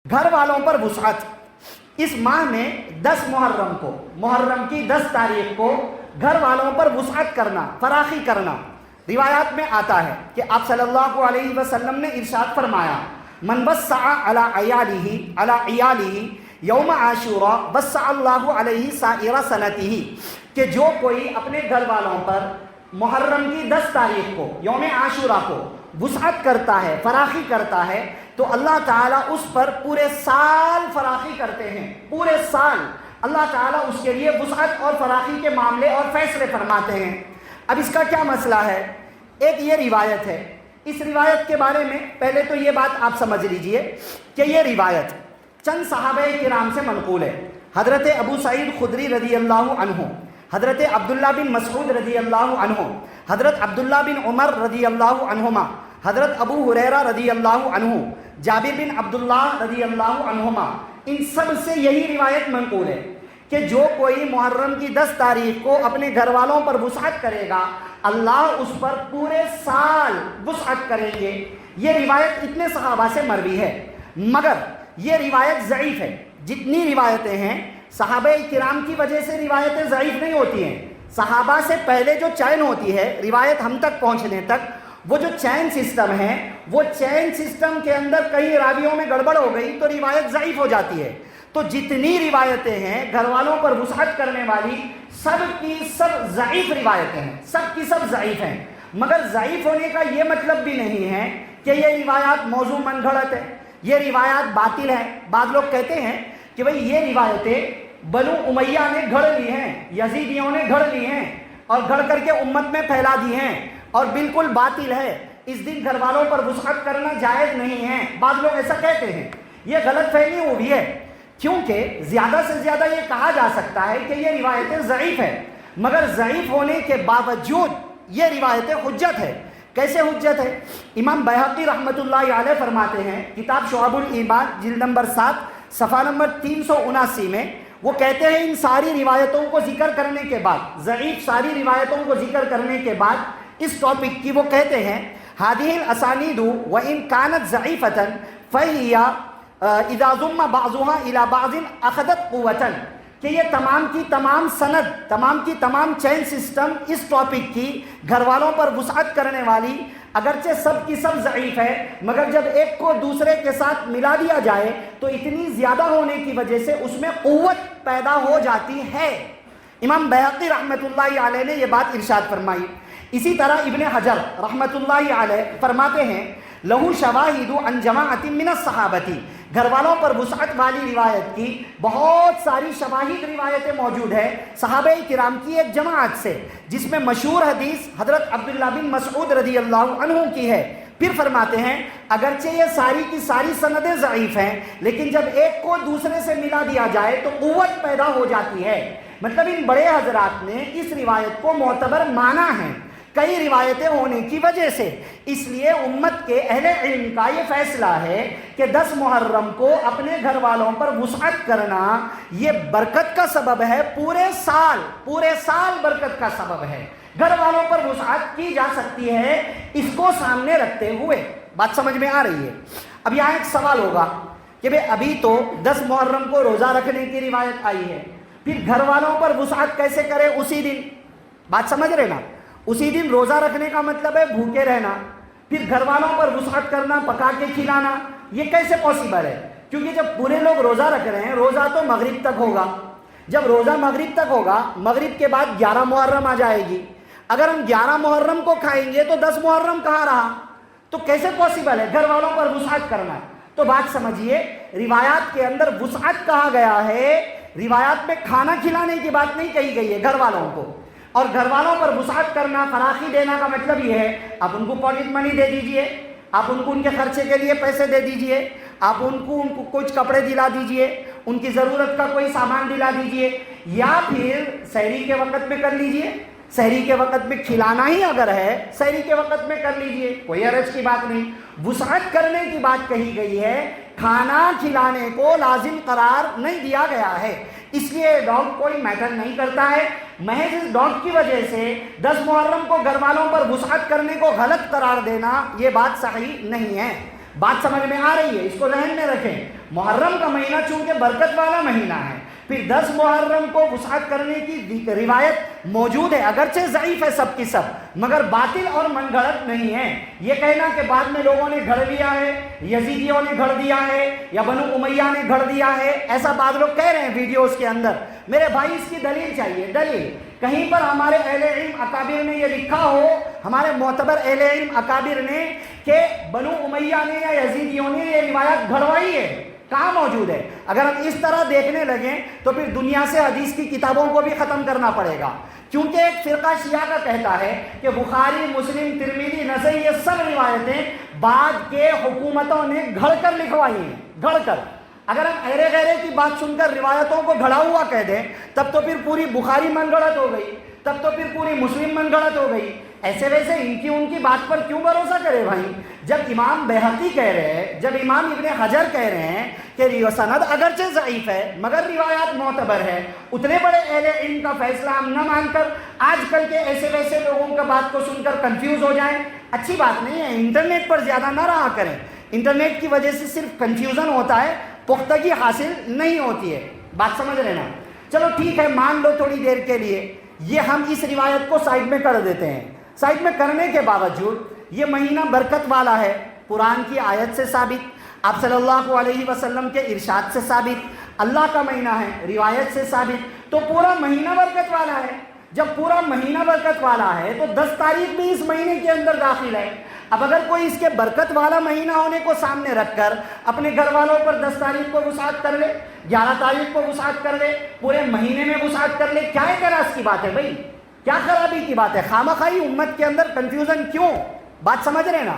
گھر والوں پر وسعت۔ اس ماہ میں 10 محرم کو، محرم کی 10 تاریخ کو گھر والوں پر وسعت کرنا، فراخی کرنا، روایات میں آتا ہے کہ آپ صلی اللہ علیہ وسلم نے ارشاد فرمایا من وسع علی عیالہ یوم عاشوراء وسع اللہ علیہ سائر سنتہ، کہ جو کوئی اپنے گھر والوں پر محرم کی 10 تاریخ کو، یوم عاشوراء کو وسعت کرتا ہے، فراخی کرتا ہے، تو اللہ تعالیٰ اس پر پورے سال فراخی کرتے ہیں۔ پورے سال اللہ تعالیٰ اس کے لیے وسعت اور فراخی کے معاملے اور فیصلے فرماتے ہیں۔ اب اس کا کیا مسئلہ ہے؟ ایک یہ روایت ہے، اس روایت کے بارے میں پہلے تو یہ بات آپ سمجھ لیجئے کہ یہ روایت چند صحابہ کرام سے منقول ہے۔ حضرت ابو سعید خدری رضی اللہ عنہ، حضرت عبداللہ بن مسعود رضی اللہ عنہ، حضرت عبداللہ بن عمر رضی اللہ عنہما، حضرت ابو ہریرہ رضی اللہ عنہ، جابر بن عبداللہ رضی اللہ عنہما، ان سب سے یہی روایت منقول ہے کہ جو کوئی محرم کی 10 تاریخ کو اپنے گھر والوں پر وسعت کرے گا، اللہ اس پر پورے سال وسعت کریں گے۔ یہ روایت اتنے صحابہ سے مروی ہے، مگر یہ روایت ضعیف ہے۔ جتنی روایتیں ہیں صحابہ کرام کی وجہ سے روایتیں ضعیف نہیں ہوتی ہیں، صحابہ سے پہلے جو چین ہوتی ہے روایت ہم تک پہنچنے تک، وہ جو چین سسٹم ہے، وہ چین سسٹم کے اندر کئی راویوں میں گڑبڑ ہو گئی تو روایت ضعیف ہو جاتی ہے۔ تو جتنی روایتیں ہیں گھر والوں پر وسعت کرنے والی، سب کی سب ضعیف روایتیں ہیں، سب کی سب ضعیف ہیں۔ مگر ضعیف ہونے کا یہ مطلب بھی نہیں ہے کہ یہ روایات موضوع من گھڑت ہے، یہ روایات باطل ہیں۔ بعض لوگ کہتے ہیں کہ بھئی یہ روایتیں بنو امیہ نے گھڑ لی ہیں، یزیدیوں نے گھڑ لی ہیں اور گھڑ کر کے امت میں پھیلا دی ہیں اور بالکل باطل ہے، اس دن گھر والوں پر وسعت کرنا جائز نہیں ہے۔ بعض لوگ ایسا کہتے ہیں، یہ غلط فہمی ہوئی ہے، کیونکہ زیادہ سے زیادہ یہ کہا جا سکتا ہے کہ یہ روایتیں ضعیف ہیں، مگر ضعیف ہونے کے باوجود یہ روایتیں حجت ہے۔ کیسے حجت ہے؟ امام بیہقی رحمۃ اللہ علیہ فرماتے ہیں کتاب شعب الایمان جلد نمبر 7 صفحہ نمبر 379 میں، وہ کہتے ہیں ان ساری روایتوں کو ذکر کرنے کے بعد، ضعیف ساری روایتوں کو ذکر کرنے کے بعد اس ٹاپک کی وہ کہتے ہیں هذه الاسانید وان كانت ضعیفة فهي اذا ضم بعضها الى بعض اخذت قوة، کہ یہ تمام کی تمام سند، تمام کی تمام چین سسٹم اس ٹاپک کی، گھر والوں پر وسعت کرنے والی، اگرچہ سب کی سب ضعیف ہے، مگر جب ایک کو دوسرے کے ساتھ ملا دیا جائے تو اتنی زیادہ ہونے کی وجہ سے اس میں قوت پیدا ہو جاتی ہے۔ امام بیہقی رحمۃ اللہ علیہ نے یہ بات ارشاد فرمائی۔ اسی طرح ابن حجر رحمۃ اللہ علیہ فرماتے ہیں لہو شواہد عن جماعت من الصحابتی، گھر والوں پر وسعت والی روایت کی بہت ساری شواہد روایتیں موجود ہیں صحابہ کرام کی ایک جماعت سے، جس میں مشہور حدیث حضرت عبداللہ بن مسعود رضی اللہ عنہ کی ہے۔ پھر فرماتے ہیں اگرچہ یہ ساری کی ساری سندیں ضعیف ہیں، لیکن جب ایک کو دوسرے سے ملا دیا جائے تو قوت پیدا ہو جاتی ہے۔ مطلب ان بڑے حضرات نے اس روایت کو معتبر مانا ہے کئی روایتیں ہونے کی وجہ سے، اس لیے امت کے اہل علم کا یہ فیصلہ ہے کہ 10 محرم کو اپنے گھر والوں پر وسعت کرنا یہ برکت کا سبب ہے، پورے سال برکت کا سبب ہے۔ گھر والوں پر وسعت کی جا سکتی ہے، اس کو سامنے رکھتے ہوئے۔ بات سمجھ میں آ رہی ہے؟ اب یہاں ایک سوال ہوگا کہ بھئی ابھی تو 10 محرم کو روزہ رکھنے کی روایت آئی ہے، پھر گھر والوں پر وسعت کیسے کرے اسی دن؟ بات سمجھ رہے نا؟ اسی دن روزہ رکھنے کا مطلب ہے بھوکے رہنا، پھر گھر والوں پر وسعت کرنا، پکا کے کھلانا، یہ کیسے پاسبل ہے؟ کیونکہ جب پورے لوگ روزہ رکھ رہے ہیں، روزہ تو مغرب تک ہوگا، جب روزہ مغرب تک ہوگا، مغرب کے بعد 11 محرم آ جائے گی، اگر ہم 11 محرم کو کھائیں گے تو 10 محرم کہاں رہا؟ تو کیسے پاسبل ہے گھر والوں پر وسعت کرنا؟ تو بات سمجھیے، روایات کے اندر وسعت کہا گیا ہے، روایات میں کھانا کھلانے کی بات نہیں کہی گئی ہے گھر والوں کو۔ اور گھر والوں پر وسعت کرنا، فراخی دینا کا مطلب یہ ہے آپ ان کو پاکٹ منی دے دیجئے، آپ ان کو ان کے خرچے کے لیے پیسے دے دیجئے، آپ ان کو کچھ کپڑے دلا دیجئے، ان کی ضرورت کا کوئی سامان دلا دیجئے، یا پھر سحری کے وقت میں کر لیجئے، سحری کے وقت میں کھلانا ہی اگر ہے سحری کے وقت میں کر لیجئے، کوئی حرج کی بات نہیں۔ وسعت کرنے کی بات کہی گئی ہے، کھانا کھلانے کو لازم قرار نہیں دیا گیا ہے، اس لیے ڈاؤٹ کوئی میٹر نہیں کرتا ہے۔ محض اس ڈاؤٹ کی وجہ سے 10 محرم کو گھر والوں پر وسعت کرنے کو غلط قرار دینا یہ بات صحیح نہیں ہے۔ بات سمجھ میں آ رہی ہے؟ اس کو ذہن میں رکھیں۔ محرم کا مہینہ چونکہ برکت والا مہینہ ہے، پھر 10 محرم کو وسعت کرنے کی روایت موجود ہے، اگرچہ ضعیف ہے سب کی سب، مگر باطل اور من گھڑت نہیں ہے۔ یہ کہنا کہ بعد میں لوگوں نے گھڑ لیا ہے، یزیدیوں نے گھڑ دیا ہے یا بنو امیہ نے گھڑ دیا ہے، ایسا بعض لوگ کہہ رہے ہیں ویڈیوز کے اندر، میرے بھائی اس کی دلیل چاہیے، دلیل کہیں پر ہمارے اہل علم اکابر نے یہ لکھا ہو، ہمارے معتبر اہل علم اکابر نے، کہ بنو امیہ نے یا یزیدیوں نے یہ روایت گھڑوائی ہے؟ کہاں موجود ہے؟ اگر ہم اس طرح دیکھنے لگیں تو پھر دنیا سے حدیث کی کتابوں کو بھی ختم کرنا پڑے گا، کیونکہ ایک فرقہ شیعہ کا کہتا ہے کہ بخاری، مسلم، ترمذی، نسائی یہ سب روایتیں بعد کے حکومتوں نے گھڑ کر لکھوائی ہیں، گھڑ کر۔ اگر ہم ایرے غیرے کی بات سن کر روایتوں کو گھڑا ہوا کہہ دیں تب تو پھر پوری بخاری من گھڑت ہو گئی، تب تو پھر پوری مسلم من گھڑت ہو گئی۔ ایسے ویسے ان کی بات پر کیوں بھروسہ کرے بھائی؟ جب امام بہقی کہہ رہے ہیں، جب امام ابن حجر کہہ رہے ہیں کہ سند اگرچہ ضعیف ہے مگر روایات معتبر ہے، اتنے بڑے اہل علم کا فیصلہ ہم نہ مان کر آج کل کے ایسے ویسے لوگوں کا بات کو سن کر کنفیوز ہو جائیں، اچھی بات نہیں ہے۔ انٹرنیٹ پر زیادہ نہ رہا کریں، انٹرنیٹ کی وجہ سے صرف کنفیوژن ہوتا ہے، پختگی حاصل نہیں ہوتی ہے، بات سمجھ رہے نا؟ چلو ٹھیک ہے، مان لو تھوڑی دیر کے لیے، یہ ہم اس روایت کو سائڈ میں کر دیتے ہیں۔ سائڈ میں کرنے کے باوجود یہ مہینہ برکت والا ہے، قرآن کی آیت سے ثابت، آپ صلی اللہ علیہ وسلم کے ارشاد سے ثابت، اللہ کا مہینہ ہے روایت سے ثابت، تو پورا مہینہ برکت والا ہے۔ جب پورا مہینہ برکت والا ہے تو 10 تاریخ بھی اس مہینے کے اندر داخل ہے۔ اب اگر کوئی اس کے برکت والا مہینہ ہونے کو سامنے رکھ کر اپنے گھر والوں پر 10 تاریخ کو وسعت کر لے، 11 تاریخ کو وسعت کر لے، پورے مہینے میں وسعت کر لے، کیا اعتراض کی بات ہے بھائی؟ کیا خرابی کی بات ہے؟ خواہ مخواہ امت کے اندر کنفیوژن کیوں؟ بات سمجھ رہے نا؟